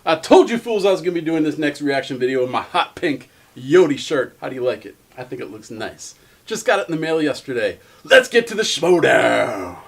I told you fools I was going to be doing this next reaction video in my hot pink Yodi shirt. How do you like it? I think it looks nice. Just got it in the mail yesterday. Let's get to the Schmoedown.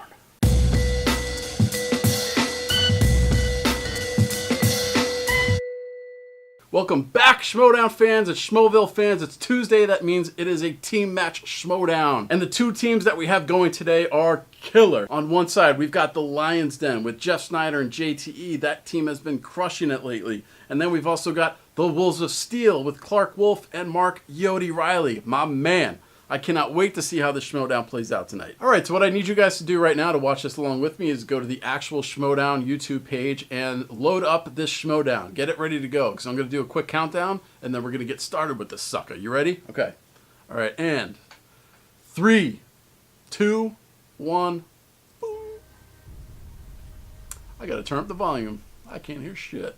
Welcome back, Schmoedown fans and Schmoeville fans. It's Tuesday. That means it is a team match Schmoedown. And the two teams that we have going today are killer. On one side, we've got the Lions Den with Jeff Snyder and JTE. That team has been crushing it lately. And then we've also got the Wolves of Steel with Clark Wolf and Mark Yodi Riley. My man. I cannot wait to see how the Schmoedown plays out tonight. Alright, so what I need you guys to do right now to watch this along with me is go to the actual Schmoedown YouTube page and load up this Schmoedown. Get it ready to go, because I'm going to do a quick countdown, and then we're going to get started with this sucker. You ready? Okay. Alright, and 3, 2, 1, boom. I got to turn up the volume. I can't hear shit.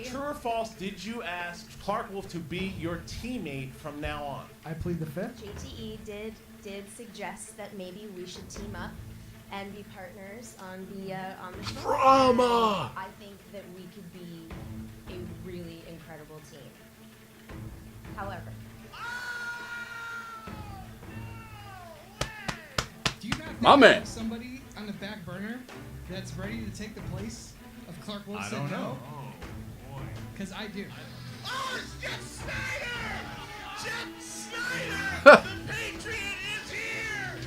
True or false, did you ask Clark Wolf to be your teammate from now on? I plead the fifth. JTE did suggest that maybe we should team up and be partners on the show. Drama! I think that we could be a really incredible team. However, Do you not think My we man. have somebody on the back burner that's ready to take the place of Clark Wolf? I don't know. Because I do. Oh, it's Jeff Snyder! Jeff Snyder! The Patriot is here!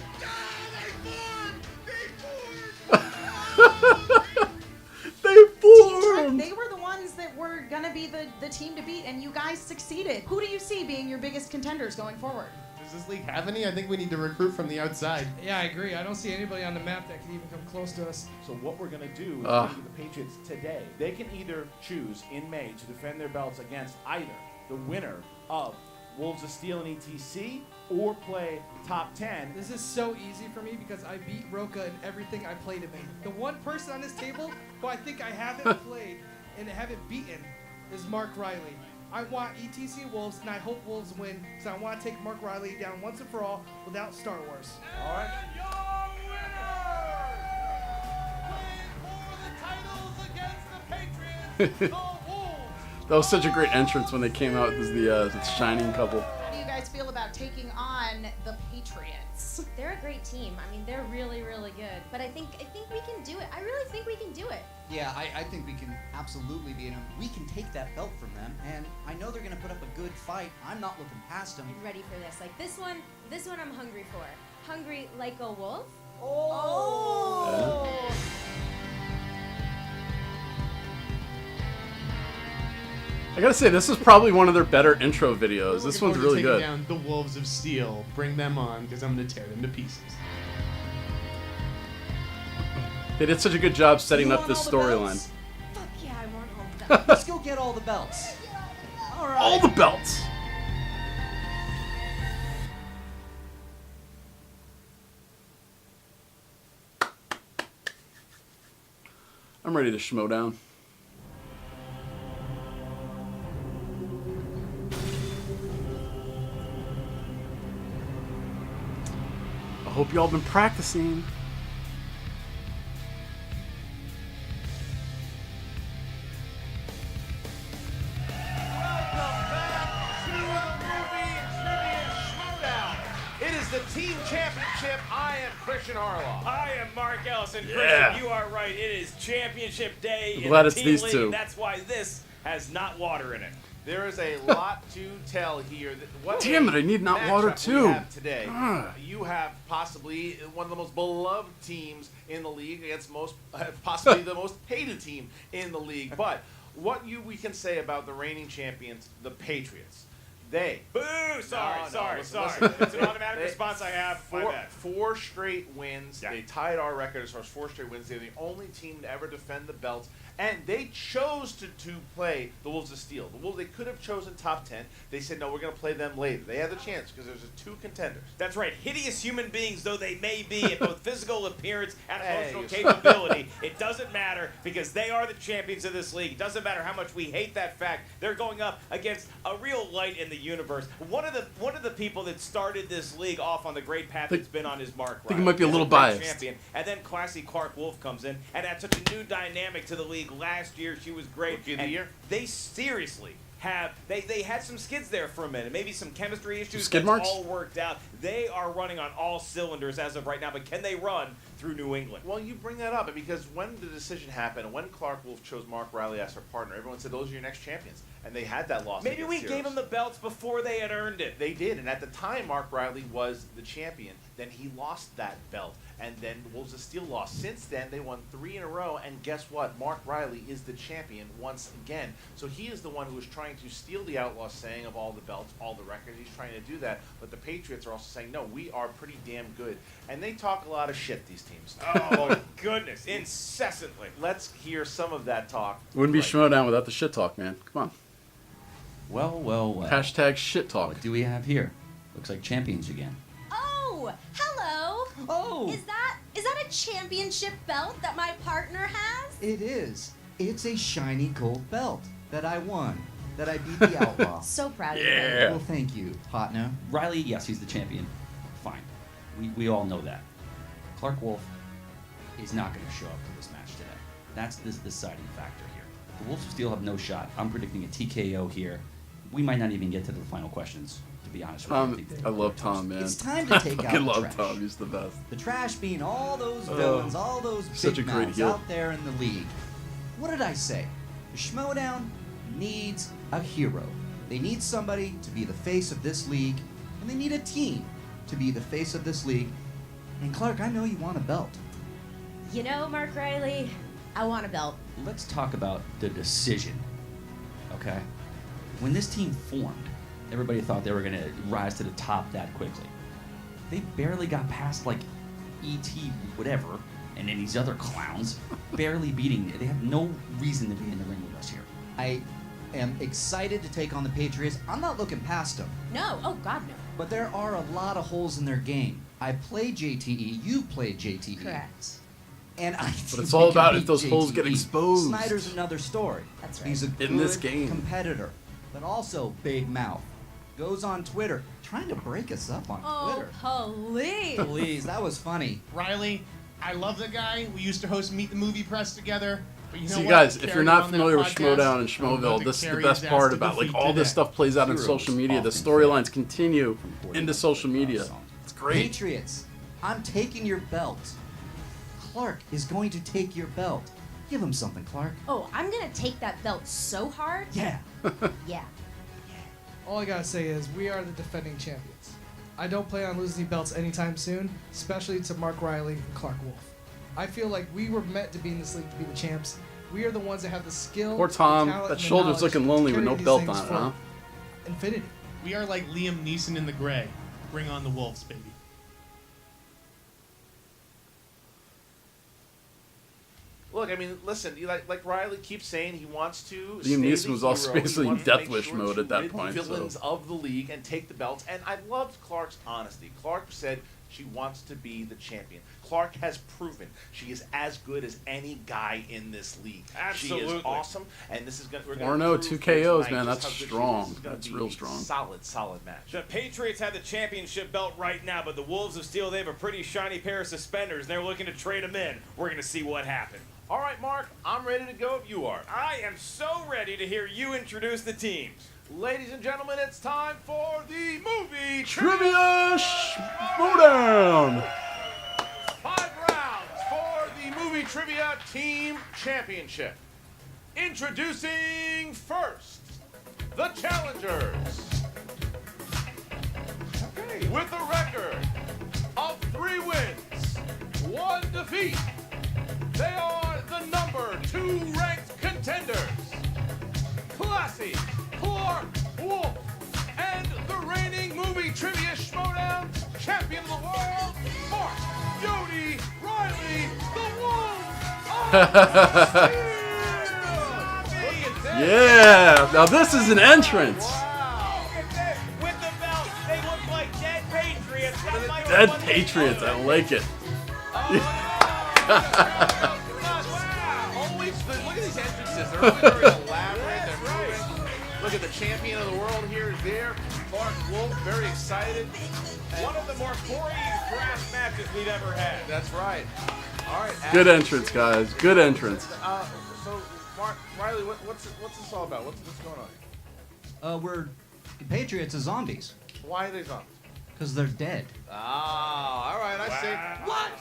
They formed! They were the ones that were going to be the team to beat, and you guys succeeded. Who do you see being your biggest contenders going forward? Does this league have any? I think we need to recruit from the outside. Yeah, I agree. I don't see anybody on the map that can even come close to us. So what we're going to do is going to the Patriots today. They can either choose in May to defend their belts against either the winner of Wolves of Steel and ETC or play top 10. This is so easy for me because I beat Roca in everything I played him in. The one person on this table who I think I haven't played and haven't beaten is Mark Riley. I want ETC Wolves, and I hope Wolves win, because I want to take Mark Riley down once and for all without Star Wars. All right. That was such a great entrance when they came out as the Shining couple. How do you guys feel about taking on the Patriots? they're a great team. I mean, they're really, really good. But I think we can do it. I really think we can do it. Yeah, I think we can absolutely be in them. We can take that belt from them, and I know they're going to put up a good fight. I'm not looking past them. I'm ready for this. Like this one I'm hungry for. Hungry like a wolf. Oh! I gotta say, this is probably one of their better intro videos. This one's really good. Down the Wolves of Steel. Bring them on, because I'm going to tear them to pieces. They did such a good job setting up this storyline. Fuck yeah, I want all of them. Let's go get all the belts. All right. All the belts! I'm ready to Schmoedown. I hope y'all been practicing. It is the team championship. I am Christian Harloff. I am Mark Ellison. Yeah. Christian, you are right. It is championship day. I'm in glad the it's team these league. two. That's why this has not water in it. There is a lot to tell here. What Damn it, I need not water matchup we too. have today. Ah. You have possibly one of the most beloved teams in the league against possibly the most hated team in the league. But what we can say about the reigning champions, the Patriots, they Boo! Sorry. listen. It's an automatic response I have. My bad. Four straight wins. Yeah. They tied our record as far as 4 straight wins. They're the only team to ever defend the belts. And they chose to play the Wolves of Steel. The Wolves, they could have chosen top 10. They said, no, we're going to play them later. They had the chance because there's 2 contenders. That's right. Hideous human beings, though they may be, in both physical appearance and emotional capability, it doesn't matter because they are the champions of this league. It doesn't matter how much we hate that fact. They're going up against a real light in the universe. One of the people that started this league off on the great path it's been on is Mark Riley. I think he might be a He's little great biased. Champion. And then classy Clark Wolf comes in and adds such a new dynamic to the league. Last year she was great. Rookie of the And year? They seriously have they had some skids there for a minute, maybe some chemistry issues. Skid that's marks? all worked out. They are running on all cylinders as of right now, but can they run through New England? Well, you bring that up because when the decision happened, when Clark Wolf chose Mark Riley as her partner, everyone said those are your next champions, and they had that loss. Maybe we against gave Heroes. them the belts before they had earned it. They did, and at the time Mark Riley was the champion. Then he lost that belt, and then Wolves of Steel lost. Since then, they won 3 in a row, and guess what? Mark Riley is the champion once again. So he is the one who is trying to steal the Outlaws saying of all the belts, all the records. He's trying to do that, but the Patriots are also saying, no, we are pretty damn good. And they talk a lot of shit, these teams. Oh, goodness, incessantly. Let's hear some of that talk. Wouldn't be right Schmoedown without the shit talk, man. Come on. Well. Hashtag shit talk. What do we have here? Looks like champions again. Oh, hello. Oh, Is that a championship belt that my partner has? it is. It's a shiny gold belt that I won, that I beat the Outlaw. So proud of Yeah. you. Well, thank you, partner. Riley, yes, he's the champion. Fine. We all know that. Clark Wolf is not going to show up to this match today. That's the deciding factor here. The Wolves of Steel have no shot. I'm predicting a TKO here. We might not even get to the final questions, to be honest with you. think I love Tom, man. It's time to take out I the love trash. Tom. He's the best. The trash being all those villains, all those such big a great mouths heel. out there in the league. What did I say? The Schmoedown needs a hero. They need somebody to be the face of this league, and they need a team to be the face of this league. And Clark, I know you want a belt. You know, Mark Riley, I want a belt. Let's talk about the decision, okay? When this team formed, everybody thought they were going to rise to the top that quickly. They barely got past, like, E.T. whatever, and then these other clowns, barely beating. They have no reason to be in the ring with us here. I am excited to take on the Patriots. I'm not looking past them, No, oh God, no. but there are a lot of holes in their game. I played JTE, you played JTE. Correct. And I think it's we all can about beat if those holes get JTE. exposed. Snyder's another story. That's right. He's a In this good game. competitor, but also big mouth. Goes on Twitter, trying to break us up on Oh, Twitter. please. Please, that was funny. Riley, I love the guy. We used to host Meet the Movie Press together. But you know See, what? guys, if Carry you're not on that familiar with podcast, Schmoedown and I'm Schmoville, about to this is the carry best his part ass to about, like, defeat all this today. stuff plays out on Heroes social media. The often storylines continue From 40 into social media. songs. It's great. Patriots, I'm taking your belt. Clark is going to take your belt. Give him something, Clark. Oh, I'm gonna take that belt so hard. Yeah. Yeah. All I gotta say is we are the defending champions. I don't plan on losing belts anytime soon, especially to Mark Riley and Clark Wolf. I feel like we were meant to be in this league to be the champs. We are the ones that have the skill. Poor the Tom. talent, That and the shoulder's knowledge looking to lonely with carry no these belt things on it, for huh? Infinity. We are like Liam Neeson in The Gray. Bring on the Wolves, baby. Look, I mean, listen. Like Riley keeps saying, he wants to. Liam stay Neeson the was also hero. He basically in wants to death make wish sure mode to at that rid the point, so- Villains of the league and take the belts. And I loved Clark's honesty. Clark said she wants to be the champion. Clark has proven she is as good as any guy in this league. She Absolutely. is awesome, and this is going. We're 4-0, going 2 to KOs, man. Just That's how good she is. strong. This is gonna That's be real a strong. Solid match. The Patriots have the championship belt right now, but the Wolves of Steel, they have a pretty shiny pair of suspenders, and they're looking to trade them in. We're going to see what happens. All right, Mark, I'm ready to go if you are. I am so ready to hear you introduce the teams. Ladies and gentlemen, it's time for the movie Trivia Schmoedown! 5 rounds for the movie trivia team championship. Introducing first, the challengers. Okay. With a record of 3 wins, 1 defeat, they are the number 2 ranked contenders. Classy Clark Wolf and the reigning movie trivia Schmoedown champion of the world, Mark Yodi Riley, the Wolf of Steel. Yeah! Now this is an entrance! Wow. With the belt, they look like dead Patriots. That might be Dead what they Patriots, do. I like it. Always, look at these entrances. They're always very elaborate. They're moving. Look at the champion of the world here is there. Clark Wolf, very excited. One of the more choreographed matches we've ever had. That's right. All right. Good entrance, guys. Good entrance. So, Mark, Riley, what's this all about? What's going on? We're Patriots as zombies. Why are they zombies? Because they're dead. Ah, all right. I see. What?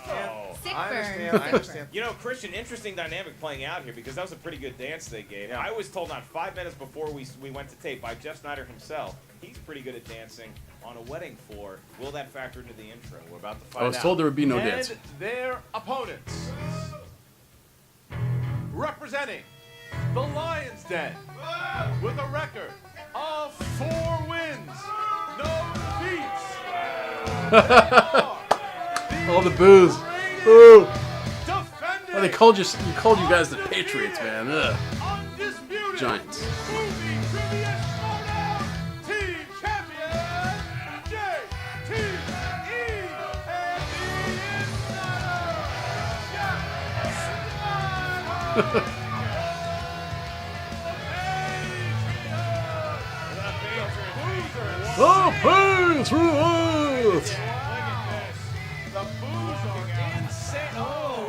Sick I burn. understand. I understand. You know, Christian, interesting dynamic playing out here because that was a pretty good dance they gave. Yeah. I was told not 5 minutes before we went to tape by Jeff Snyder himself. He's pretty good at dancing on a wedding floor. Will that factor into the intro? We're about to find out. I was told there would be no and dance. Their opponents, representing the Lions Den, with a record of 4 wins, no defeats. All the boos. Boo. Defending Oh, they called you guys the Patriots, man. Ugh. undisputed Giants. movie trivia showdown team champion, JTE and the Insider. Oh, Patriots! The boos are insane. Oh,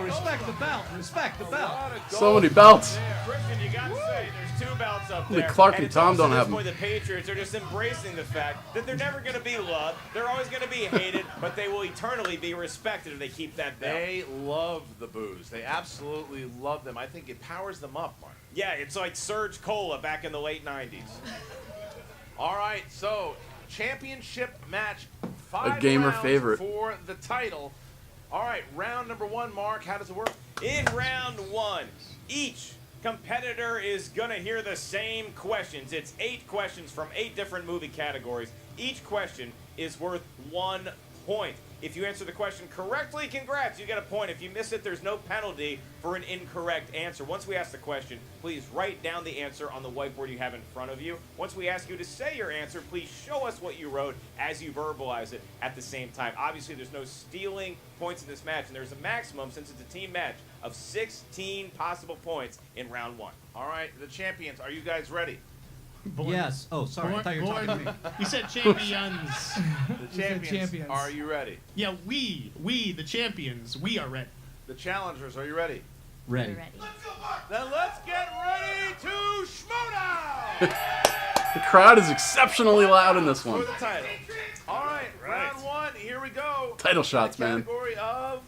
respect the belt. Respect the belt. So many belts. Christian, you got to say, there's 2 belts up Only there. Clark and it's Tom almost don't at have this them. point, the Patriots are just embracing the fact that they're never going to be loved. They're always going to be hated, but they will eternally be respected if they keep that belt. They love the boos. They absolutely love them. I think it powers them up, Mark. Yeah, it's like Surge Cola back in the late 90s. All right, so championship match, 5 gamer rounds favorite. for the title. All right, round number 1, Mark. How does it work? In round 1, each competitor is going to hear the same questions. It's 8 questions from 8 different movie categories. Each question is worth 1 point. If you answer the question correctly, congrats, you get a point. If you miss it, there's no penalty for an incorrect answer. Once we ask the question, please write down the answer on the whiteboard you have in front of you. Once we ask you to say your answer, please show us what you wrote as you verbalize it at the same time. Obviously, there's no stealing points in this match, and there's a maximum, since it's a team match, of 16 possible points in round 1. All right, the champions, are you guys ready? Yes. Oh, sorry. I thought you were talking to me. You said champions. The champions, are you ready? Yeah, we, the champions, we are ready. The challengers, are you ready? Ready. We're ready. Then let's get ready to Schmoedown The crowd is exceptionally loud in this for one. the title. All right, round 1, here we go. Title shots, The man. category of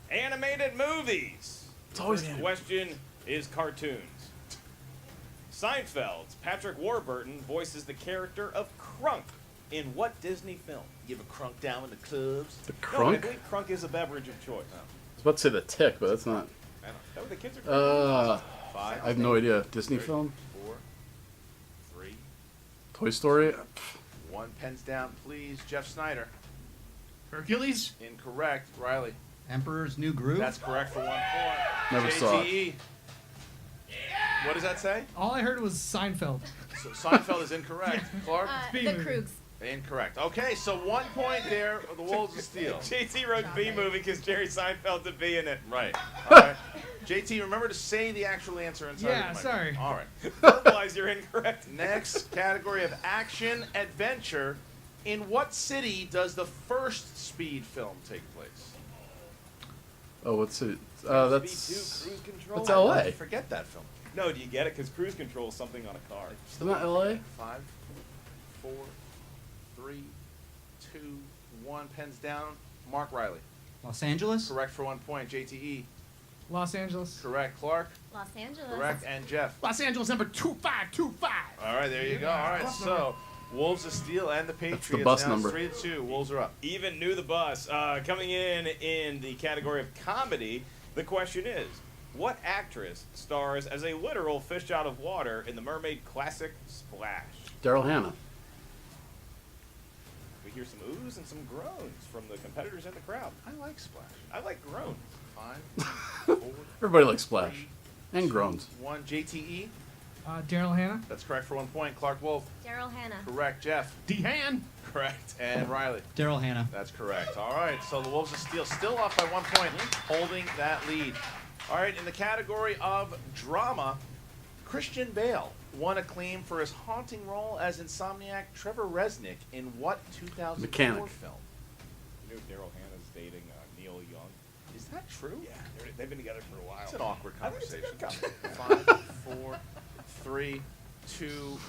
Animated movies. It's always First animated. question is cartoons. Seinfeld's Patrick Warburton voices the character of Crunk in what Disney film? give a crunk down in the clubs. The No, I crunk? believe Crunk is a beverage of choice. I was about to say the tick, but that's not. I know. That what the kids are 5, I have no idea. Disney film? 4, 3, Toy Story? 1. Pens down, please. Jeff Snyder. Hercules? Incorrect. Riley. Emperor's New Groove. That's correct for 1 point. Never saw it. JTE. What does that say? All I heard was Seinfeld. So Seinfeld is incorrect. Clark? The B-movie. Kroogs. Incorrect. Okay, so 1 point there for the Wolves of Steel. JT wrote B movie because Jerry Seinfeld to be in it. Right. All right. JT, remember to say the actual answer inside Yeah, the mic. sorry. All right. Verbalize you're incorrect. Next category of action adventure. In what city does the first Speed film take place? Oh, what's it? Speed 2, That's. Cruise Control. That's LA. Forget that film. No, do you get it? Because Cruise Control is something on a car. Isn't that LA? 5, 4, 3, 2, 1. Pens down. Mark Riley. Los Angeles. Correct for 1 point. JTE. Los Angeles. Correct. Clark. Los Angeles. Correct. And Jeff. Los Angeles number 2525. All right, there you go. All right, so Wolves of Steel and the Patriots. the bus now it's number. 3-2. Wolves are up. Even knew the bus. Coming in the category of comedy, the question is, what actress stars as a literal fish out of water in the mermaid classic Splash? Daryl Hannah. We hear some oohs and some groans from the competitors in the crowd. I like Splash. I like groans. 5, 4, Everybody likes Splash. And groans. 1. JTE. Daryl Hannah. That's correct for 1 point. Clark Wolf. Daryl Hannah. Correct. Jeff. D-Han. Correct. And Riley. Daryl Hannah. That's correct. All right, so the Wolves of Steel still off by 1 point, holding that lead. All right, in the category of drama, Christian Bale won acclaim for his haunting role as Insomniac Trevor Resnick in what 2004 Mechanic. film? You know Daryl Hannah's dating Neil Young. Is that true? Yeah, they've been together for a while. It's an awkward I think it's a conversation. good conversation. 5, 4, 3, 2,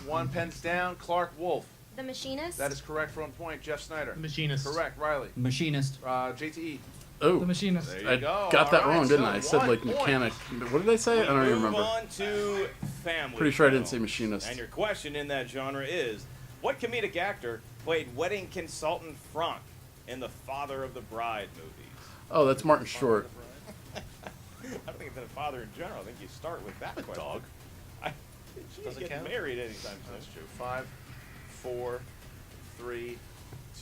1. Pens down. Clark Wolf. The Machinist. That is correct for 1 point. Jeff Snyder. The Machinist. Correct. Riley. Machinist. JTE. Oh, The Machinist. There you I go. got that All right, wrong, didn't so I? I said 1 like point. mechanic. What did I say? I don't even Move remember. on to family. Pretty sure I didn't say film. machinist. And your question in that genre is, what comedic actor played wedding consultant Frank in the Father of the Bride movies? Oh, that's Martin Short. I don't think it's a father in general. I think you start with that question. dog. She Doesn't get count? married anytime That's soon. true. 5, 4, 3,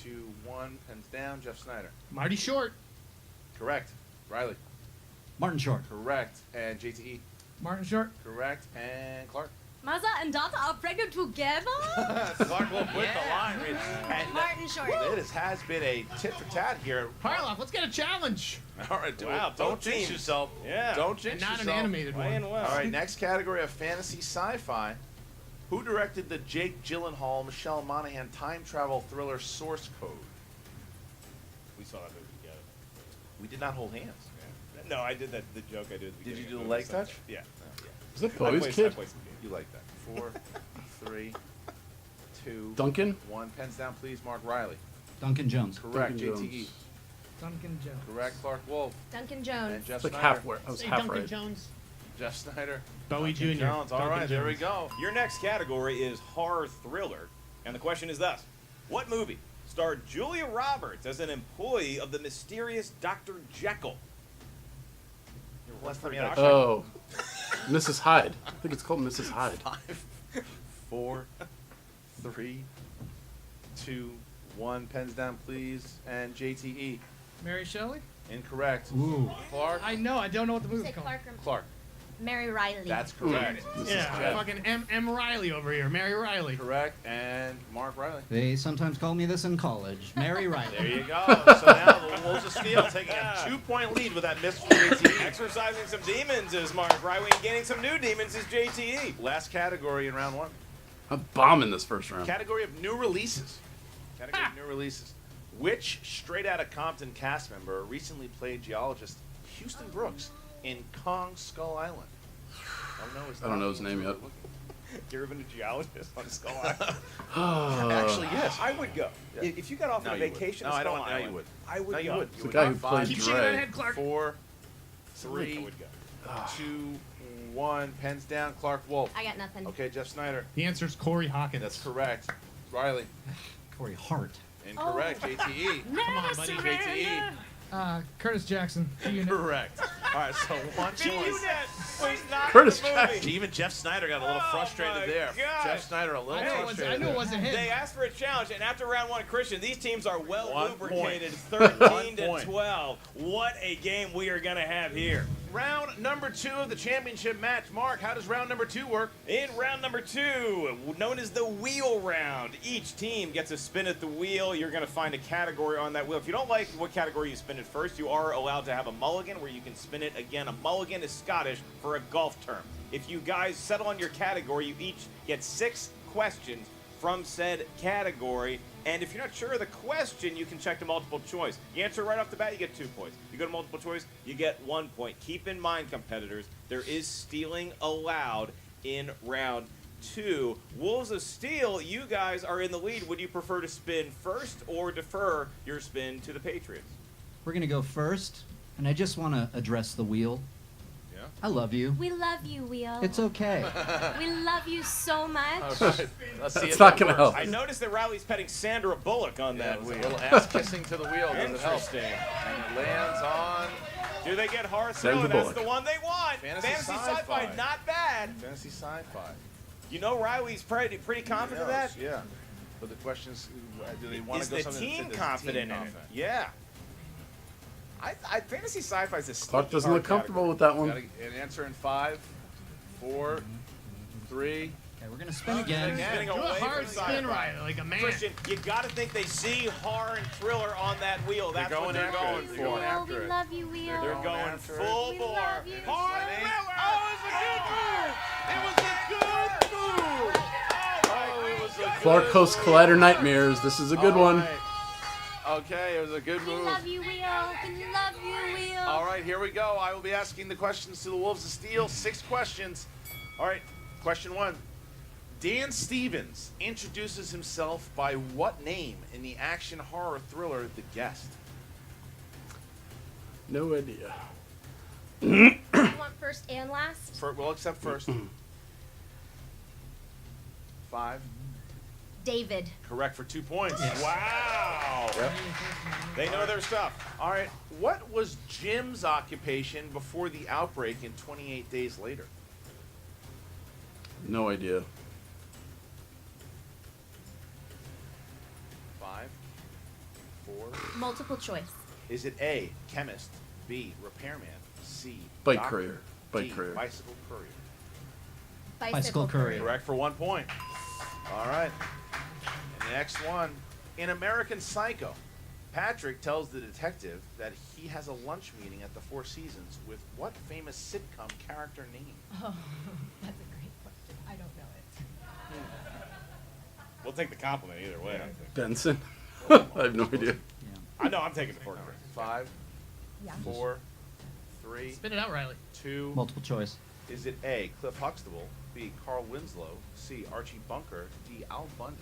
2, 1. Pens down. Jeff Snyder. Marty Short. Correct. Riley. Martin Short. Correct. And JTE. Martin Short. Correct. And Clark. Mother and daughter are pregnant together. Clark will put the line read. And Martin Short. it has been a tit for tat here. Harloff, let's get a challenge. All right, Wow, don't both jinx teams. yourself. Yeah. Don't jinx And not yourself. an animated Playing one. well. All right, next category of fantasy sci-fi. Who directed the Jake Gyllenhaal, Michelle Monaghan time travel thriller Source Code? We saw that movie together. We did not hold hands. Yeah. No, I did that. The joke I did. At the Did you beginning do of the movie leg stuff. touch? Yeah. Is that I Bowie's played kid? some games. You like that. 4, 3, 2, Duncan? 1. Pens down, please. Mark Riley. Duncan Jones. Correct. Duncan JTE. Jones. Duncan Jones. Correct. Clark Wolf. Duncan And Jones. Jeff It's like Snyder. halfway. I was Say half Duncan right. Jones. Jeff Snyder. Bowie Duncan Jr. Jones. All Duncan right, there we Jones. go. Your next category is horror thriller, and the question is thus: what movie starred Julia Roberts as an employee of the mysterious Dr. Jekyll? Last time for you had a Doctor. Oh, Mrs. Hyde. I think it's called Mrs. Hyde. 5, 4, 3, 2, 1. Pens down, please. And JTE. Mary Shelley. Incorrect. Ooh. Clark. I know. I don't know what the Say movie's called. Clark or Clark. Mary Riley. That's correct. Yeah, Jeff. fucking M. Riley over here. Mary Riley. Correct. And Mark Riley. They sometimes call me this in college. Mary There Riley. you go. So now the Wolves of Steel taking a 2-point lead with that miss from JTE. Exercising some demons is Mark Riley, and gaining some new demons is JTE. Last category in round 1. I'm bombing this first round. Category of new releases. Category of new releases. Which Straight Outta Compton cast member recently played geologist Houston Brooks in Kong Skull Island? I don't know his name yet. You ever been a geologist on Skull Island? Actually, yes. I would go. Yeah. If you got off No, on a you would. vacation No, to I Skull don't. No, Island, you would. I would No, you go. would. It's the guy who played Keep shaking that Dre. head, Clark. 4, I 3, would go. 2, 1. Pens down. Clark Wolf. I got nothing. Okay, Jeff Snyder. The answer is Corey Hawkins. That's correct. Riley. Corey Hart. Incorrect. JTE. Come on, buddy. JTE. Curtis Jackson. Correct. All right, so 1 The point. unit was not Curtis in the Jackson. movie. Even Jeff Snyder got a little Oh frustrated my there. gosh. Jeff Snyder a little I knew frustrated. it wasn't him. They asked for a challenge, and after round 1, Christian, these teams are well 1 lubricated, point. 13 to 1 point. 12. What a game we are going to have here. Round number 2 of the championship match. Mark, how does round number 2 work? In round number 2, known as the wheel round, each team gets a spin at the wheel. You're going to find a category on that wheel. If you don't like what category you spin it first, you are allowed to have a mulligan where you can spin it again. A mulligan is Scottish for a golf term. If you guys settle on your category, you each get 6 questions from said category. And if you're not sure of the question, you can check the multiple choice. You answer right off the bat, you get 2 points. You go to multiple choice, you get 1 point. Keep in mind, competitors, there is stealing allowed in round 2. Wolves of Steel, you guys are in the lead. Would you prefer to spin first or defer your spin to the Patriots? We're going to go first, and I just want to address the wheel. Yeah. I love you. We love you, Wheel. It's okay. We love you so much. Let's see It's if not that gonna works. help. I noticed that Riley's petting Sandra Bullock on that A wheel. little ass kissing to the wheel. Does it help? Interesting. And it lands on Do they get hard Sandra thriller? That's Bullock. the one they want. Fantasy Fantasy sci-fi. sci-fi, not bad. fantasy sci-fi. You know Riley's pretty confident of that. Yeah. But the question is, do they want Is to go the something team that's confident in it? Yeah. I fantasy sci-fi is a Clark sneaky doesn't hard look comfortable category. with that Got one. an answer in 5, 4, 3. Okay, we're going to spin again. Spinning Do a away hard from spin sci-fi. right, like a man. Christian, you got to think they see horror and thriller on that wheel. That's what they're after going it. for. They're going Wheel, after we it. love you, Wheel. They're Going going after it. full We bore. love you. Horror Sweating. thriller. Oh, it was a good move. It was a good Clark hosts Collider Nightmares. This is a good All one. right. Okay, it was a good move. Love you, Wheel. Love you, Wheel. All right, here we go. I will be asking the questions to the Wolves of Steel. 6 questions. All right, question 1. Dan Stevens introduces himself by what name in the action horror thriller The Guest? No idea. You want first and last? We'll accept first. 5. David. Correct for 2 points. Wow. Yep. They know their stuff. All right, what was Jim's occupation before the outbreak in 28 Days Later? No idea. 5, 4. Multiple choice. Is it A, chemist, B, repairman, C, Bike doctor, courier. Bike D, courier. bicycle courier? Bicycle courier. Correct for 1 point. All right. And the next one. In American Psycho, Patrick tells the detective that he has a lunch meeting at the Four Seasons with what famous sitcom character name? Oh, that's a great question. I don't know it. We'll take the compliment either way, I think. Benson? I have no idea. I know I'm taking the four. 5, Yeah. 4, 3, Spit it out, Riley. 2. Multiple choice. Is it A, Cliff Huxtable, B, Carl Winslow, C, Archie Bunker, D, Al Bundy?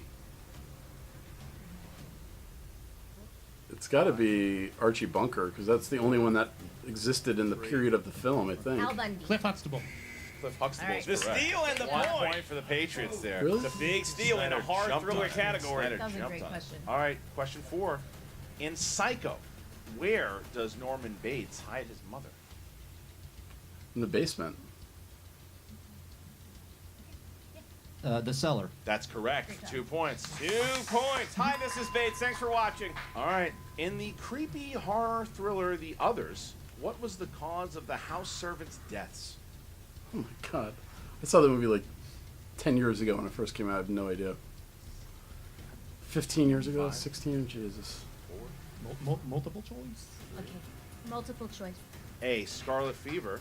It's got to be Archie Bunker because that's the only one that existed in the period of the film, I think. Al Bundy. Cliff Huxtable. Cliff Huxtable is The correct. steal and the 1 point. point for the Patriots there. Really? The big steal in a Snyder hard jumped thriller on it. category. Snyder That was a jumped great on it. question. All right, question 4. In Psycho, where does Norman Bates hide his mother? In the basement. The cellar. That's correct. 2 points. 2 points. Hi, Mrs. Bates. Thanks for watching. All right. In the creepy horror thriller The Others, what was the cause of the house servants' deaths? Oh my god. I saw the movie like 10 years ago when it first came out. I have no idea. 15 years ago? 5. 16? Jesus. 4. Multiple choice. Okay. Multiple choice. A, scarlet fever.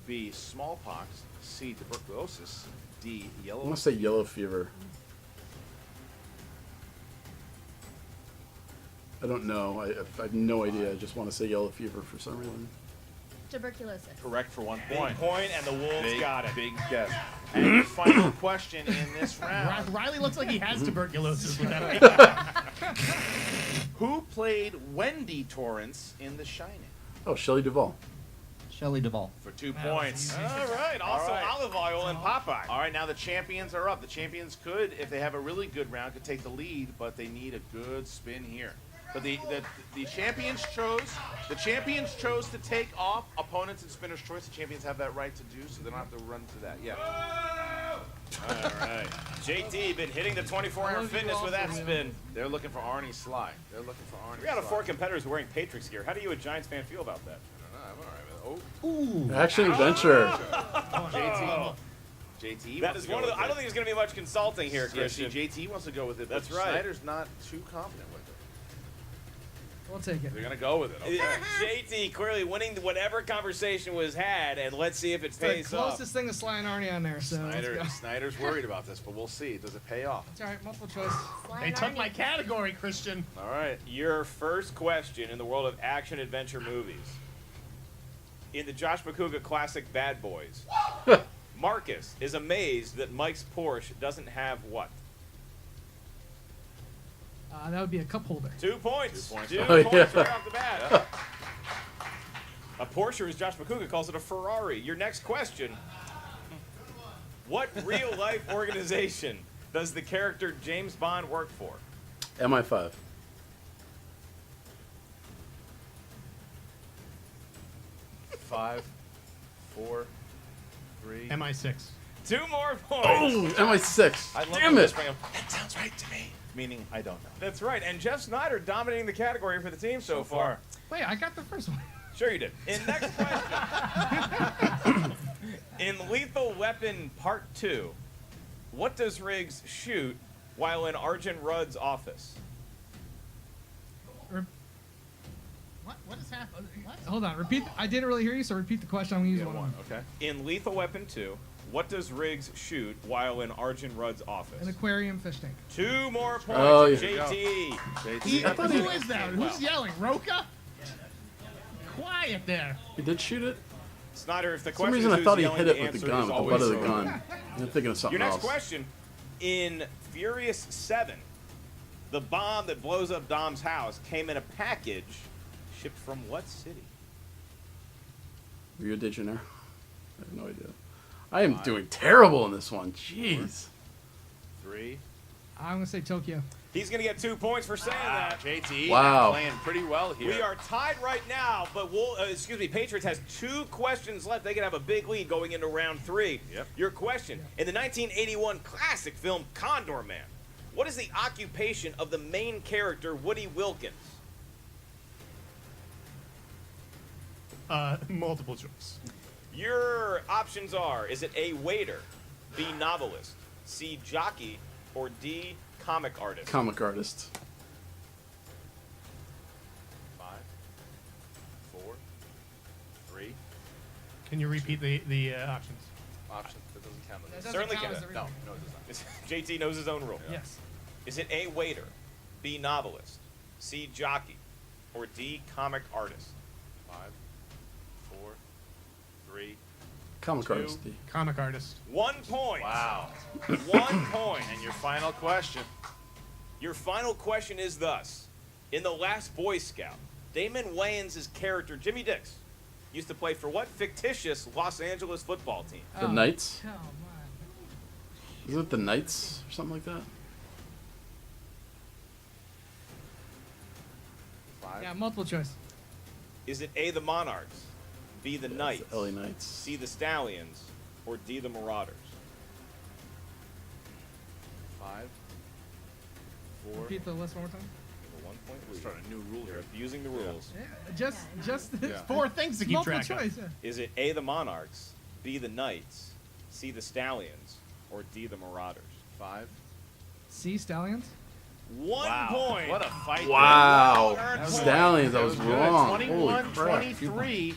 B, smallpox. C, tuberculosis. D, I yellow. want to say yellow fever. I don't know. I have no idea. I just want to say yellow fever for some reason. Tuberculosis. Correct for 1 Big point. point, and the Wolves Big, got it. Big guess. And the final question in this round. Riley looks like he has tuberculosis with that. Who played Wendy Torrance in The Shining? Oh, Shelley Duvall. Shelley Duvall. For 2 points. All right. Also, All right. olive oil and Popeye. All right, now the champions are up. The champions could, if they have a really good round, could take the lead, but they need a good spin here. But the champions chose to take off opponents in spinner's choice. The champions have that right to do, so they don't have to run to that. Yeah. All right. JT been hitting the 24-hour fitness with that spin. They're looking for Arnie Sly. They're looking for Arnie. We got Sly. 4 competitors wearing Patriots gear. How do you, a Giants fan, feel about that? I don't know. I'm all right with it. Oh, Action adventure. JT. That wants is to go one of the. with I it. don't think there's going to be much consulting here, Yeah, see, Christian. JT wants to go with it. That's but right. Snyder's not too confident with it. We'll take it. They're gonna go with it. Okay. JT clearly winning whatever conversation was had, and let's see if it It's the pays off. closest thing to Sly and Arnie on there, so let's go. Snyder's worried about this, but we'll see. Does it pay off? It's all right, multiple choice. Sly They and took Arnie. my category, Christian. All right. Your first question in the world of action adventure movies. In the Josh McCouga classic Bad Boys, Marcus is amazed that Mike's Porsche doesn't have what? That would be a cup holder. 2 points. 2 points. 2 Oh, points yeah. right off the bat. A Porsche, as Josh McCouga calls it, a Ferrari. Your next question. What real-life organization does the character James Bond work for? MI5. Five, 4, 3. MI6. 2 more points. Oh, MI6. I love Damn the it. whispering of, that sounds right to me. Meaning, I don't know. That's right. And Jeff Snyder dominating the category for the team so far. Wait, I got the first one. Sure you did. In next question. In Lethal Weapon Part 2, what does Riggs shoot while in Arjun Rudd's office? What is happening? What? Hold on, repeat. I didn't really hear you, so repeat the question. I'm gonna use one. Okay. In Lethal Weapon 2, What does Riggs shoot while in Arjun Rudd's office? An aquarium fish tank. 2 more points. Oh, yeah. JT. Who is that? Who's yelling? Roka? Quiet there. He did shoot it? Snyder, if the For some question reason, is I thought who's he yelling, hit the it with the answer gun, is with the always butt of the so. gun. I'm thinking of something Your next else. question. In Furious 7, the bomb that blows up Dom's house came in a package shipped from what city? Rio de Janeiro. I have no idea. I am doing terrible in this one. Jeez. 3. I'm gonna say Tokyo. He's going to get 2 points for saying that. JT Wow. playing pretty well here. We are tied right now, but Patriots has 2 questions left. They can have a big lead going into round 3. Yep. Your question. In the 1981 classic film Condor Man, what is the occupation of the main character, Woody Wilkins? Multiple choice. Your options are, is it A, waiter, B, novelist, C, jockey, or D, comic artist? Comic artist. 5, 4, 3. Can you repeat the options? Option. That doesn't count. That doesn't Certainly count can. as No, everything. no, it does not. JT knows his own rule. Yes. Is it A, waiter, B, novelist, C, jockey, or D, comic artist? 5, 4, 3. Comic 2. artist. D. Comic artist. 1 point. Wow. 1 point. And your final question. Your final question is thus. In The Last Boy Scout, Damon Wayans' character, Jimmy Dix, used to play for what fictitious Los Angeles football team? The Knights? Come on. Is it the Knights or something like that? 5. Yeah, multiple choice. Is it A, the Monarchs, B, the Knights, It's the LA Knights. C, the Stallions, or D, the Marauders? 5, 4. Repeat the list one more time. You have a 1 point lead. Start a new rule You're here. abusing the rules. Yeah, just Yeah. 4 things to keep multiple track choice. of. Yeah. Is it A, the Monarchs, B, the Knights, C, the Stallions, or D, the Marauders? 5. C Stallions. 1 point. What a fight. Wow. That was Stallions, I That was good. wrong. 21, Holy crap. 23.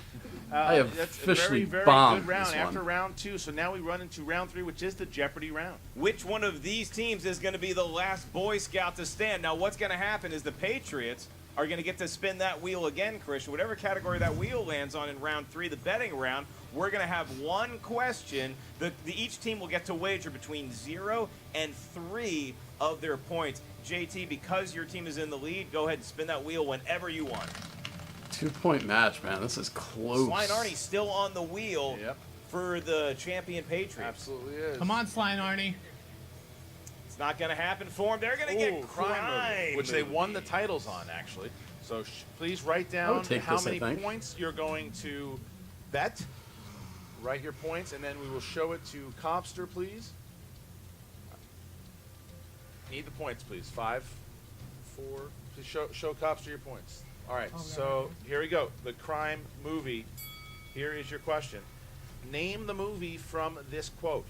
I have That's officially a very, very bombed good round this after one. round 2. So now we run into round 3, which is the Jeopardy round. Which one of these teams is going to be the last Boy Scout to stand? Now, what's going to happen is the Patriots are going to get to spin that wheel again, Christian. Whatever category that wheel lands on in round 3, the betting round, we're going to have 1 question. Each team will get to wager between 0 and 3 of their points. JT, because your team is in the lead, go ahead and spin that wheel whenever you want. 2-point match, man. This is close. Sly and Arnie still on the wheel Yep. for the champion Patriots. Absolutely is. Come on, Sly and Arnie. It's not going to happen for them. They're going to get Crime Movie, which they won the titles on, actually. So please write I down would take how this, I many think. points you're going to bet. Write your points, and then we will show it to Copster, please. Need the points, please. 5, 4. Please show Copster your points. All right, so here we go. The crime movie. Here is your question. Name the movie from this quote.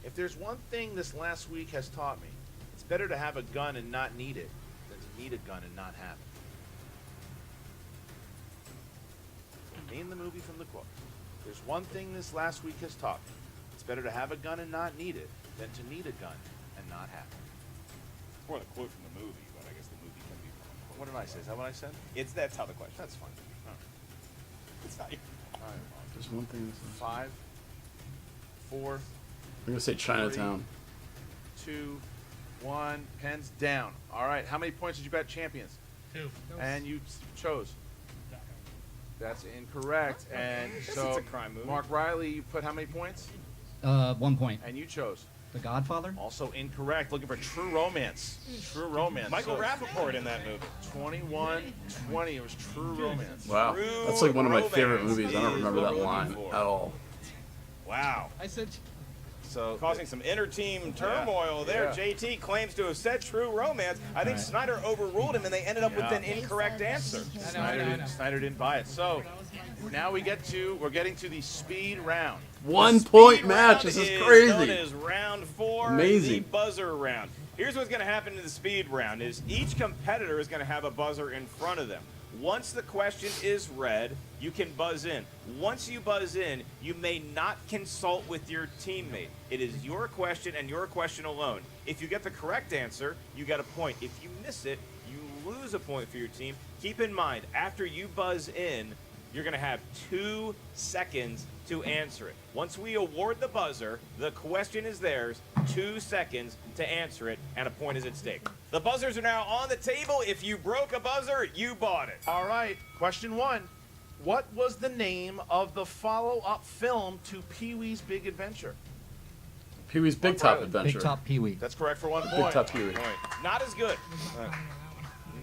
If there's one thing this last week has taught me, it's better to have a gun and not need it than to need a gun and not have it. Name the movie from the quote. If there's one thing this last week has taught me, it's better to have a gun and not need it than to need a gun and not have it. More the quote from the movie, but I guess the movie can be from a quote. What did I say? Is that what I said? That's how the question. That's fine. It's not your. All right. There's one thing. That's 5, 4, I'm going to say Chinatown. 2, 1. Pens down. All right. How many points did you bet champions? 2. And you chose. That's incorrect. And Guess so, it's a crime movie. Mark Riley, you put how many points? 1 point. And you chose. The Godfather? Also incorrect. Looking for True Romance. True Romance. Michael So, Rappaport in that movie. 21-20. It was True Romance. Wow. True That's like one of my favorite Romance movies. I don't is remember what that we're line looking for. at all. Wow. I said So Causing some inter-team turmoil there. Yeah. JT claims to have said True Romance. I think Snyder overruled him, and they ended up with Yeah. an incorrect answer. Snyder didn't buy it. So now we're getting to the speed round. 1 point Speed match. round This is known crazy. as round 4, Amazing. the buzzer round. Here's what's going to happen in the speed round: is each competitor is going to have a buzzer in front of them. Once the question is read, you can buzz in. Once you buzz in, you may not consult with your teammate. It is your question and your question alone. If you get the correct answer, you get a point. If you miss it, you lose a point for your team. Keep in mind, after you buzz in, you're going to have 2 seconds to answer it. Once we award the buzzer, the question is theirs, 2 seconds to answer it, and a point is at stake. The buzzers are now on the table. If you broke a buzzer, you bought it. All right, question 1. What was the name of the follow-up film to Pee-wee's Big Adventure? Pee-wee's Big Top Adventure. Big Top Pee-wee. That's correct for 1 Big point. Top Pee-wee. Not as good.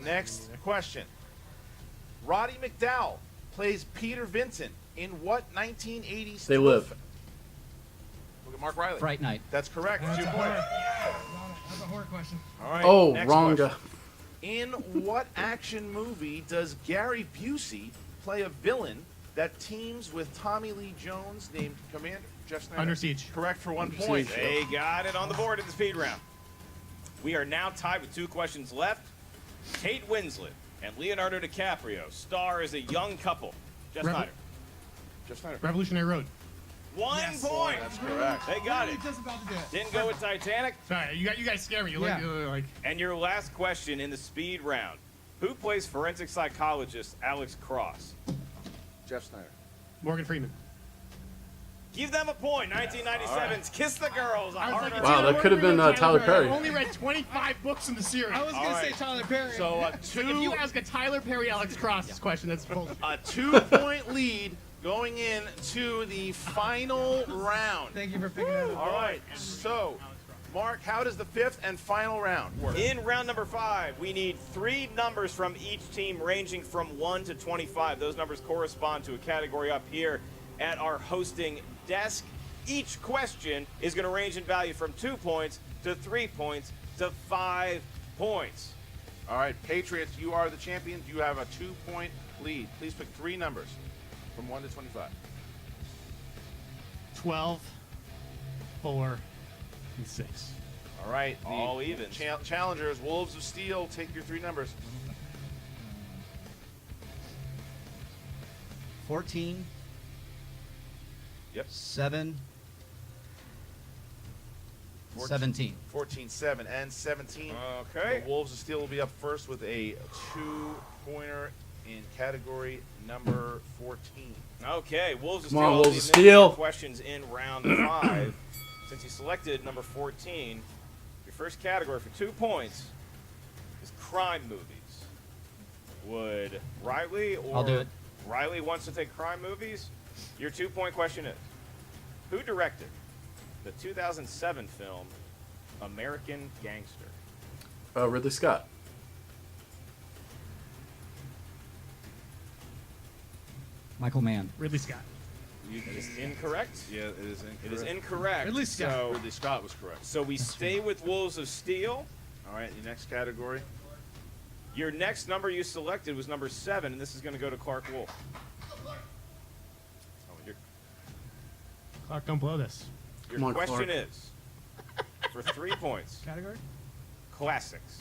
Next question. Roddy McDowell plays Peter Vincent in what 1980s They thrill Live. film? Look at Mark Riley. Fright Night. That's correct. That's 2 a points. That's a horror question. All right. Oh, next wrong question. guy. In what action movie does Gary Busey play a villain that teams with Tommy Lee Jones named Commander Jeff Snyder? Under Siege. Correct for 1 Under point. Siege. They got it on the board in the speed round. We are now tied with 2 questions left. Kate Winslet and Leonardo DiCaprio star as a young couple. Jeff Revo- Snyder. Jeff Snyder. Revolutionary Road. 1 point. That's correct. They got it. Literally just about to do it. Didn't go with Titanic. Sorry, you guys scare me. Yeah. Like And your last question in the speed round. Who plays forensic psychologist Alex Cross? Jeff Snyder. Morgan Freeman. Give them a point. 1997's Kiss the Girls. I was like, it's Wow, either that Morgan could have been, Freeman or Tyler Perry. I've only read 25 books in the series. I was gonna say Tyler Perry. So If you ask a Tyler Perry Alex Cross question, that's bullshit. a 2-point lead going into the final round. Thank you for picking that up. All right. So, Mark, how does the 5th and final round work? In round number 5, we need 3 numbers from each team ranging from 1 to 25. Those numbers correspond to a category up here at our hosting desk. Each question is going to range in value from 2 points to 3 points to 5 points. All right, Patriots, you are the champions. You have a 2-point lead. Please pick 3 numbers from 1 to 25. 12, 4, and 6. All right. The All even. Challengers, Wolves of Steel, take your 3 numbers. 14. Yep. 7. 14. 17. 14, 7, and 17. Okay. The Wolves of Steel will be up first with a 2-pointer in category number 14. Okay, Wolves of Come Steel. on, will Wolves be of making Steel. your questions in round 5. Since you selected number 14, your first category for 2 points is crime movies. Would Riley or I'll do it. Riley wants to take crime movies? Your 2-point question is, who directed the 2007 film American Gangster? Ridley Scott. Michael Mann. Ridley Scott. It is incorrect. Yeah, it is incorrect. It is incorrect. Ridley Scott. So, Ridley Scott was correct. so we stay with Wolves of Steel. All right, the next category. Your next number you selected was number 7, and this is going to go to Clark Wolf. Oh, your Clark, don't blow this. Come on, question Clark. is, for 3 points, Category? classics.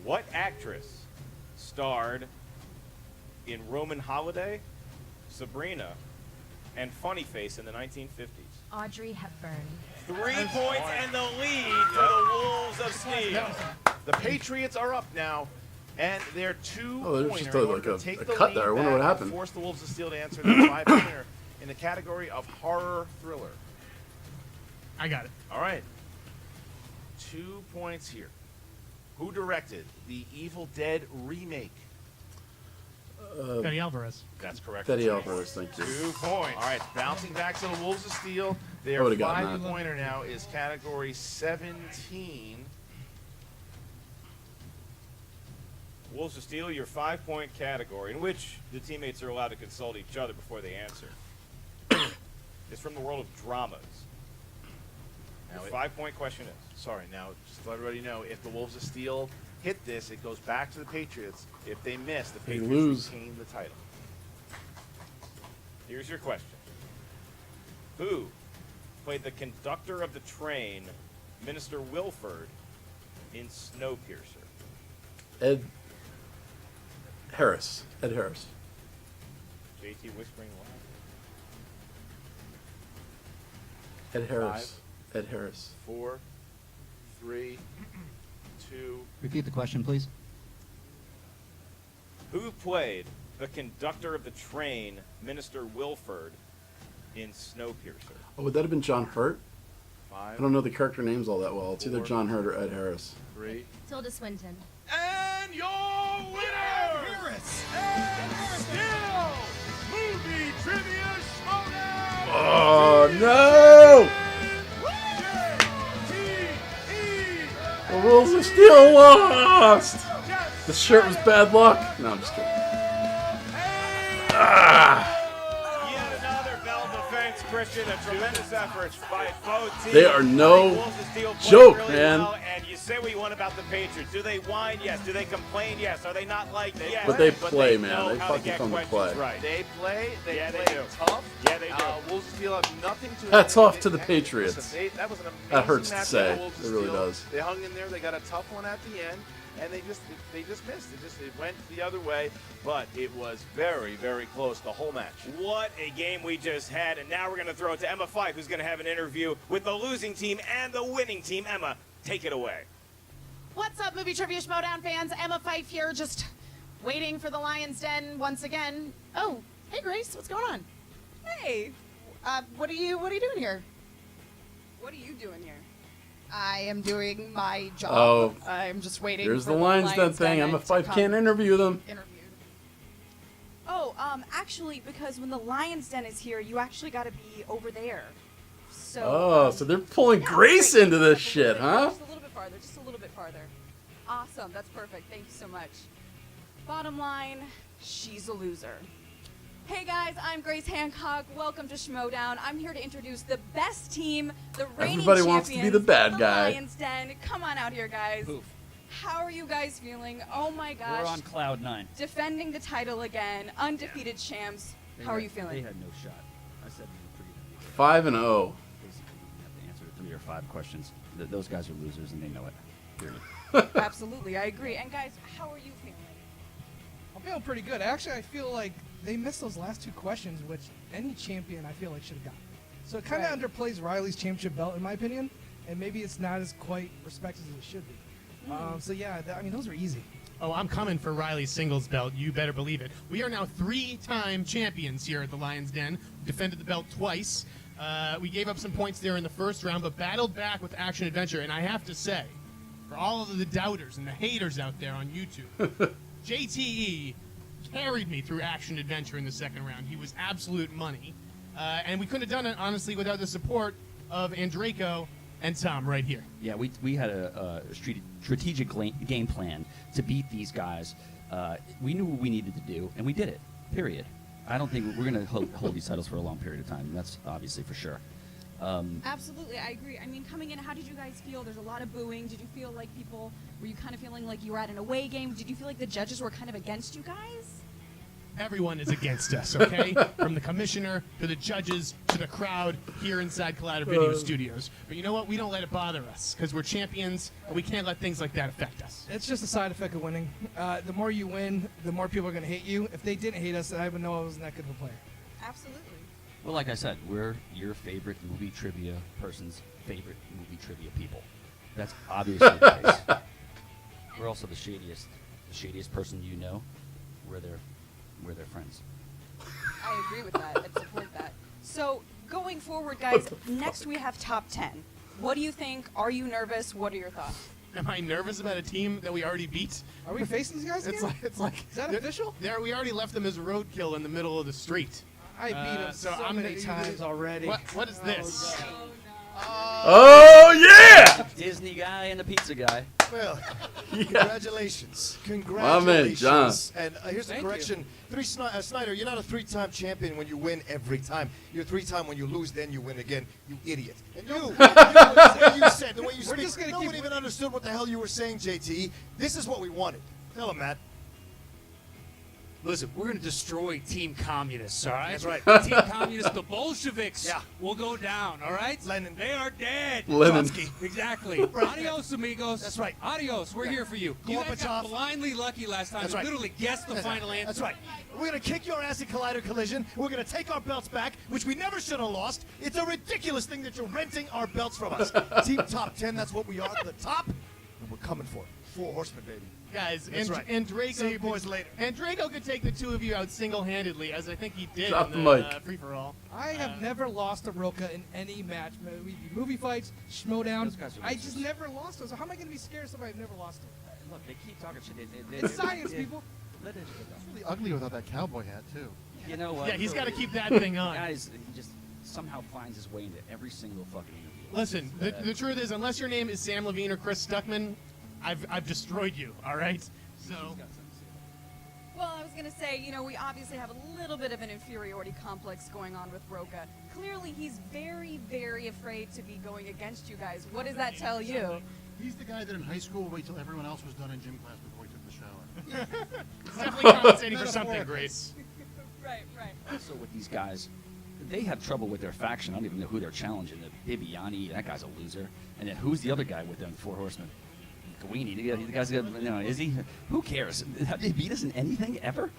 What actress starred in Roman Holiday, Sabrina, and Funny Face in the 1950s? Audrey Hepburn. 3 points and the lead for the Wolves of Steel. The Patriots are up now, and they're 2 Oh, there's pointer just in a- order like to a- take a the cut lead there. I wonder back what and happened. Force the Wolves of Steel to answer the 5-pointer in the category of horror thriller. I got it. All right. 2 points here. Who directed the Evil Dead remake? Betty Alvarez. That's correct. Teddy Alvarez, thank you. 2 points. All right, bouncing back to the Wolves of Steel. I Their would've gotten that. 5-pointer now is category 17. Wolves of Steel, your 5-point category, in which the teammates are allowed to consult each other before they answer, is from the world of dramas. Your Now it- 5-point question is, Sorry, now, just to let everybody know, if the Wolves of Steel hit this, it goes back to the Patriots. If they miss, the They Patriots lose. retain the title. here's your question. Who played the conductor of the train, Minister Wilford, in Snowpiercer? Ed Harris. Ed Harris. JT whispering loud. Ed Harris. Ed Harris. 4, 3, 2. Repeat the question, please. Who played the conductor of the train, Minister Wilford, in Snowpiercer? Oh, would that have been John Hurt? 5, I don't know the character names all that well. It's either 4, John Hurt or Ed Harris. 3. Tilda Swinton. And your winner, Harris. and still movie trivia Schmoedown. Oh, no! The Wolves are still lost! The shirt was bad luck? No, I'm just kidding. Ah! Yet another bell defense, Christian. A tremendous effort by both teams. They are no The Wolves are still playing joke, really man. well, and you say what you want about the Patriots. Do they whine? Yes. Do they complain? Yes. Are they not like that? Yes. But they play, man. know They how to fucking get come to questions play. Right. They play. They Yeah, they play do. tough. Yeah, they do. Wolves still have nothing to. Hats off to the Hey, Patriots. listen, that was an amazing That hurts to match say. by the Wolves It really Steel. does. They hung in there. They got a tough one at the end, and they just missed. It went the other way, but it was very, very close the whole match. What a game we just had, and now we're going to throw it to Emma Fife, who's going to have an interview with the losing team and the winning team. Emma, take it away. What's up, Movie Trivia Schmoedown fans? Emma Fife here, just waiting for the Lion's Den once again. Oh, hey Grace, what's going on? Hey, what are you doing here? What are you doing here? I am doing my job. Oh. I'm just waiting. Here's for the Lions Den thing. Den Emma to Fife come can't interview them. interviewed. Oh, actually, because when the Lion's Den is here, you actually got to be over there. So. Oh, so they're pulling yeah, Grace great. into this Just a shit, little bit- huh? Just a little bit farther. Just a little bit farther. Awesome. That's perfect. Thank you so much. Bottom line, she's a loser. Hey guys, I'm Grace Hancock. Welcome to Schmoedown. I'm here to introduce the best team, the reigning Everybody wants to be champions, the bad guy. Lion's Den. Come on out here, guys. Poof. How are you guys feeling? Oh my gosh. We're on cloud 9. Defending the title again, undefeated champs. How are you feeling? They had no shot. I said we were 5 and 0. basically you have to answer 3 or 5 questions. Those guys are losers and they know it. Period. Absolutely, I agree. And guys, how are you feeling? I'm feeling pretty good. Actually, I feel like they missed those last 2 questions, which any champion I feel like should have gotten. So it kind of Right. underplays Riley's championship belt, in my opinion, and maybe it's not as quite respected as it should be. So yeah, I mean, those were easy. Oh, I'm coming for Riley's singles belt. You better believe it. We are now 3-time champions here at the Lion's Den. Defended the belt twice. We gave up some points there in the first round, but battled back with Action Adventure. And I have to say, for all of the doubters and the haters out there on YouTube, JTE carried me through Action Adventure in the second round. He was absolute money. And we couldn't have done it, honestly, without the support of Andraco and Tom right here. Yeah, we had a strategic game plan to beat these guys. We knew what we needed to do, and we did it. Period. I don't think we're going to hold these titles for a long period of time. And that's obviously for sure. Absolutely, I agree. I mean, coming in, how did you guys feel? There's a lot of booing. Did you feel like were you kind of feeling like you were at an away game? Did you feel like the judges were kind of against you guys? Everyone is against us, okay? From the commissioner to the judges to the crowd here inside Collider Video Studios. But you know what? We don't let it bother us because we're champions and we can't let things like that affect us. It's just a side effect of winning. The more you win, the more people are going to hate you. If they didn't hate us, then I would know I wasn't that good of a player. Absolutely. Well, like I said, we're your favorite movie trivia person's favorite movie trivia people. That's obviously the case. We're also the shadiest person you know. We're their friends. I agree with that. I support that. So, going forward, guys, next we have top 10. What do you think? Are you nervous? What are your thoughts? Am I nervous about a team that we already beat? Are we facing these guys again? It's like Is that they're- official? We already left them as a roadkill in the middle of the street. I beat them so so I'm many gonna- times already. What is this? Oh, yeah! Disney guy and the pizza guy. Well, Yeah. congratulations. My man, Congratulations. John. And here's the Thank correction. Snyder, you're not a 3-time champion when you win every time. You're 3-time when you lose, then you win again. You idiot. And you said, the way you We're speak, just gonna no keep one even understood what the hell you were saying, JT. This is what we wanted. Tell him, Matt. Listen, we're going to destroy Team Communists, all right? That's right. Team Communists, the Bolsheviks Yeah. will go down, all right? Lenin. They are dead. Lenin. Trotsky. Exactly. Adios, amigos. That's right. Adios. We're here for you. You guys got Gorbachev. blindly lucky last time. That's You right. literally guessed the final answer. That's right. We're going to kick your ass in Collider Collision. We're going to take our belts back, which we never should have lost. It's a ridiculous thing that you're renting our belts from us. Team Top 10, that's what we are at the top. And we're coming for it. 4 horsemen, baby. Guys, That's and, right. and Draco See you boys later. And Draco could take the two of you out single-handedly, as I think he did Drop in the the mic. free-for-all. I have never lost to Roka in any match. Movie fights, Schmoedown. Those guys are I just losers. never lost to. So how am I going to be scared of somebody I've never lost to? Look, they keep talking shit. It's science, people. Let it go. It's really ugly without that cowboy hat, too. You know what? Yeah, he's got to keep that thing on. Guys, he just somehow finds his way into every single fucking interview. Listen, the truth is, unless your name is Sam Levine or Chris Stuckman, I've destroyed you, all right? So, Well, I was going to say, you know, we obviously have a little bit of an inferiority complex going on with Roka. Clearly, he's very, very afraid to be going against you guys. What does that tell you? He's the guy that in high school waited till everyone else was done in gym class before he took the shower. it's definitely compensating for something, Grace. Right, right. Also, with these guys, they have trouble with their faction. I don't even know who they're challenging. The Bibiani, that guy's a loser. And then who's the other guy with them? 4 Horsemen. Kawini, the guy's got, you know, is he? Who cares? Have they beat us in anything ever?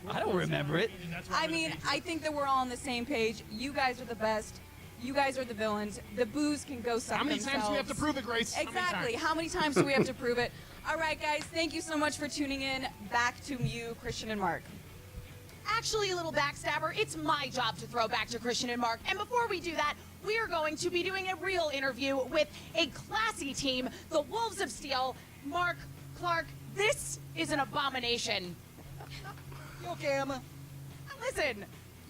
I don't remember it. I mean, I think that we're all on the same page. You guys are the best. You guys are the villains. The boos can go suck How many themselves. times do we have to prove it, Grace? Exactly. How many times do we have to prove it? All right, guys. Thank you so much for tuning in. Back to you, Christian and Mark. Actually, a little backstabber, it's my job to throw back to Christian and Mark. And before we do that, we are going to be doing a real interview with a classy team, the Wolves of Steel. Mark, Clark, this is an abomination. Okay, Emma. Listen,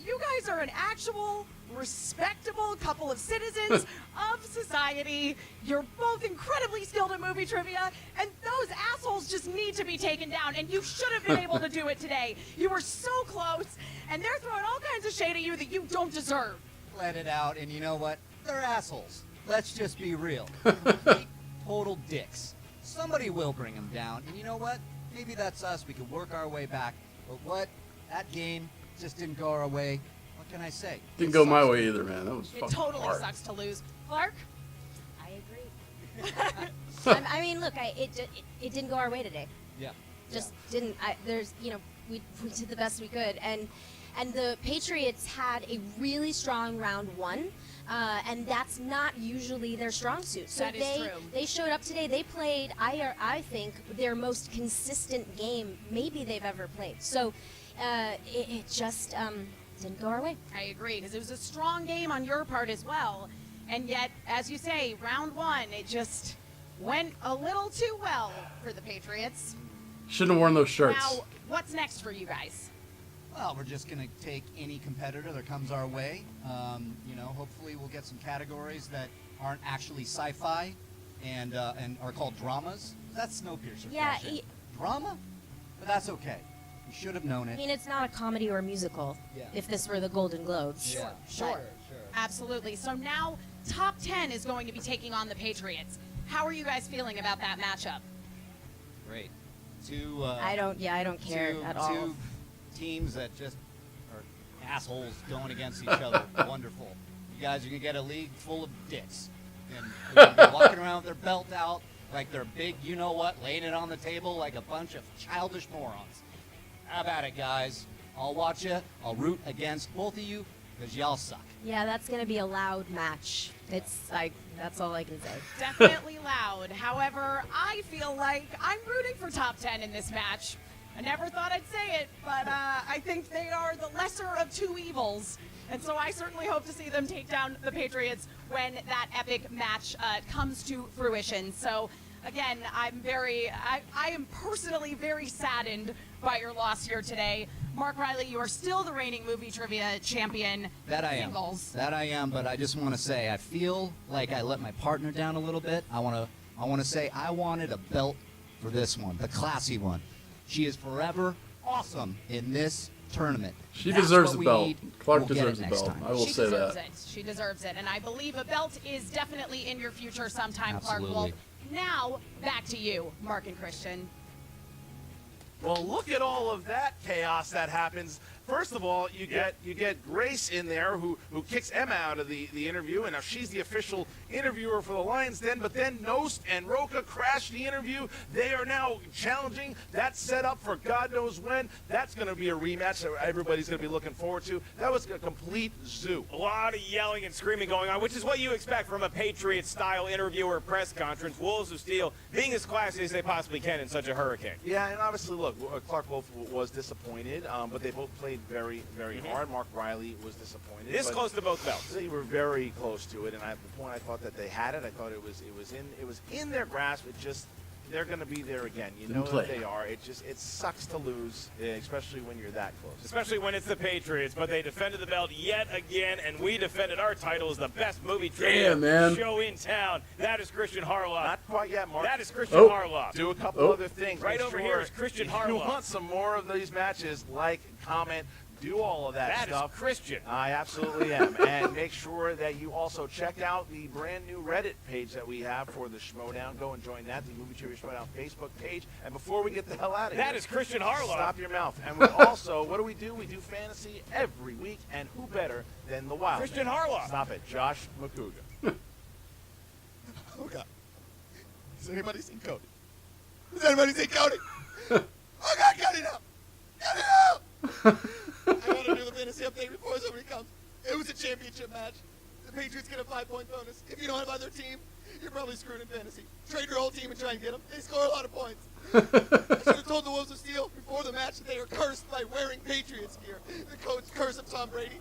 you guys are an actual, respectable couple of citizens of society. You're both incredibly skilled at movie trivia, and those assholes just need to be taken down, and you should have been able to do it today. You were so close, and they're throwing all kinds of shade at you that you don't deserve. Let it out, and you know what? They're assholes. Let's just be real. Complete, total dicks. Somebody will bring them down, and you know what? Maybe that's us. We can work our way back. But what? That game just didn't go our way. What can I say? Didn't go my way either, man. That was It fucking totally hard. sucks to lose. Clark? I agree. I mean, look, it didn't go our way today. Yeah. Just didn't. There's, you know, we did the best we could, and the Patriots had a really strong round 1, and that's not usually their strong suit. So That is true. they showed up today. They played, I think, their most consistent game maybe they've ever played. So it just didn't go our way. I agree, because it was a strong game on your part as well. And yet, as you say, round 1, it just went a little too well for the Patriots. Shouldn't have worn those shirts. Now, what's next for you guys? Well, we're just going to take any competitor that comes our way. You know, hopefully we'll get some categories that aren't actually sci-fi and are called dramas. That's Snowpiercer. Yeah, bullshit. Drama? But that's okay. You should have known I it. mean, it's not a comedy or a musical. Yeah. If this were the Golden Globes. Yeah. Sure. Absolutely. So now, Top 10 is going to be taking on the Patriots. How are you guys feeling about that matchup? Great. Two. I don't care at all. Two teams that just are assholes going against each other. Wonderful. You guys are gonna get a league full of dicks, and they're gonna be walking around with their belt out like they're big. You know what? Laying it on the table like a bunch of childish morons. How about it, guys? I'll watch you. I'll root against both of you because y'all suck. Yeah, that's gonna be a loud match. It's like that's all I can say. Definitely loud. However, I feel like I'm rooting for Top 10 in this match. I never thought I'd say it, but I think they are the lesser of two evils. And so I certainly hope to see them take down the Patriots when that epic match comes to fruition. So again, I am personally very saddened by your loss here today. Mark Riley, you are still the reigning movie trivia champion. That I am. Singles. That I am, but I just want to say I feel like I let my partner down a little bit. I want to say I wanted a belt for this one, the classy one. She is forever awesome in this tournament. She That's deserves what the we belt. need. Clark We'll get deserves it the next belt. time. I will She say deserves that. it. She deserves it. And I believe a belt is definitely in your future sometime, Absolutely. Clark Wolf. Now, back to you, Mark and Christian. Well, look at all of that chaos that happens. First of all, you get Grace in there who kicks Emma out of the interview, and now she's the official interviewer for the Lions Den. But then Nost and Roka crash the interview. They are now challenging. That's set up for God knows when. That's going to be a rematch that everybody's going to be looking forward to. That was a complete zoo. A lot of yelling and screaming going on, which is what you expect from a Patriots-style interview or press conference. Wolves of Steel being as classy as they possibly can in such a hurricane. Yeah, and obviously, look, Clark Wolf was disappointed, but they both played very, very hard. Mark Riley was disappointed. This close to both belts. They were very close to it, and at the point I thought that they had it. I thought it was in their grasp. It just they're going to be there again. You know that they are. It sucks to lose, especially when you're that close. Especially when it's the Patriots, but they defended the belt yet again, and we defended our title as the best movie trivia show in town. That is Christian Harloff. Not quite yet, Mark. That is Christian Harloff. Do a couple other things. Right over here is Christian Harloff. If you want some more of these matches, like, comment, do all of that stuff. That is Christian. I absolutely am. And make sure that you also check out the brand new Reddit page that we have for the Schmoedown. Go and join that, the Movie Trivia Schmoedown Facebook page. And before we get the hell out of here, that is Christian Harloff. Stop your mouth. And we also, what do? We do fantasy every week, and who better than the Wild Christian Man? Harloff. Stop it, Josh McCouga. Oh, God. Has anybody seen Cody? Has anybody seen Cody? Oh, God, cut it out! Cut it out! I want to do the fantasy update before somebody comes. It was a championship match. The Patriots get a 5-point bonus. If you don't have other team, you're probably screwed in fantasy. Trade your whole team and try and get them. They score a lot of points. I should have told the Wolves of Steel before the match that they are cursed by wearing Patriots gear. The curse of Tom Brady,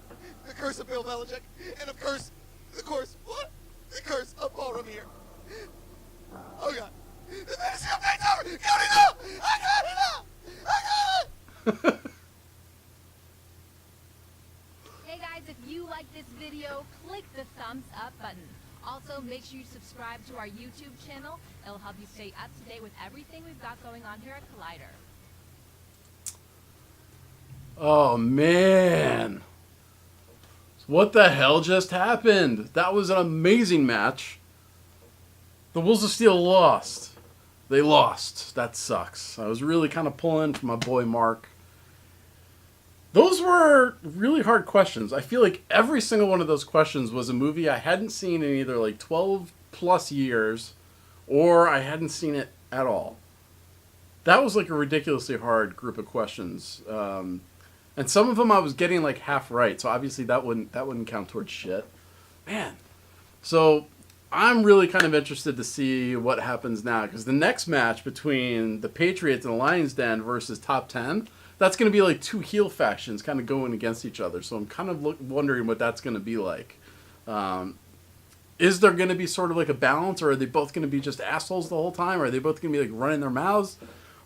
the curse of Bill Belichick, and of course, the curse of Paul Revere. Oh, God. The fantasy update's over! Cody, no! I got it now! I got it! Hey guys, if you like this video, click the thumbs up button. Also, make sure you subscribe to our YouTube channel. It'll help you stay up to date with everything we've got going on here at Collider. Oh, man. What the hell just happened? That was an amazing match. The Wolves of Steel lost. They lost. That sucks. I was really kind of pulling for my boy Mark. Those were really hard questions. I feel like every single one of those questions was a movie I hadn't seen in either like 12 plus years or I hadn't seen it at all. That was like a ridiculously hard group of questions. And some of them I was getting like half right. So obviously that wouldn't count towards shit. Man. So I'm really kind of interested to see what happens now, because the next match between the Patriots and the Lions Den versus Top 10, that's going to be like two heel factions kind of going against each other. So I'm kind of wondering what that's going to be like. Is there going to be sort of like a balance, or are they both going to be just assholes the whole time? Or are they both going to be like running their mouths?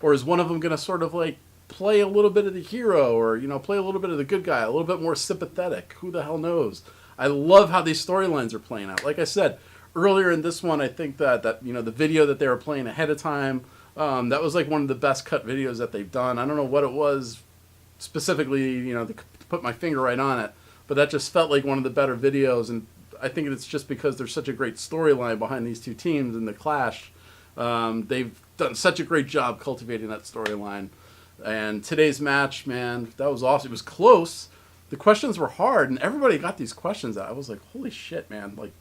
Or is one of them going to sort of like play a little bit of the hero, or, you know, play a little bit of the good guy, a little bit more sympathetic? Who the hell knows? I love how these storylines are playing out. Like I said, earlier in this one, I think that you know, the video that they were playing ahead of time, that was like one of the best cut videos that they've done. I don't know what it was specifically, you know, to put my finger right on it, but that just felt like one of the better videos. And I think it's just because there's such a great storyline behind these two teams and the clash. They've done such a great job cultivating that storyline. And today's match, man, that was awesome. It was close. The questions were hard, and everybody got these questions out. I was like, holy shit, man. Like,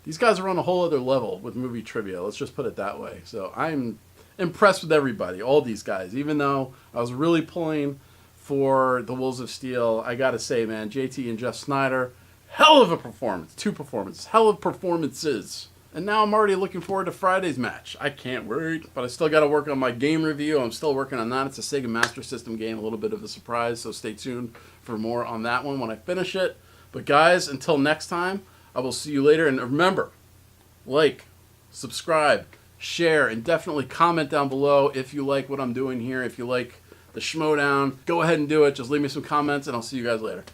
these guys are on a whole other level with movie trivia. Let's just put it that way. So I'm impressed with everybody, all these guys. Even though I was really pulling for the Wolves of Steel, I got to say, man, JT and Jeff Snyder, hell of a performance. 2 performances. Hell of performances. And now I'm already looking forward to Friday's match. I can't wait. But I still got to work on my game review. I'm still working on that. It's a Sega Master System game, a little bit of a surprise. So stay tuned for more on that one when I finish it. But guys, until next time, I will see you later. And remember, like, subscribe, share, and definitely comment down below if you like what I'm doing here. If you like the Schmoedown, go ahead and do it. Just leave me some comments, and I'll see you guys later.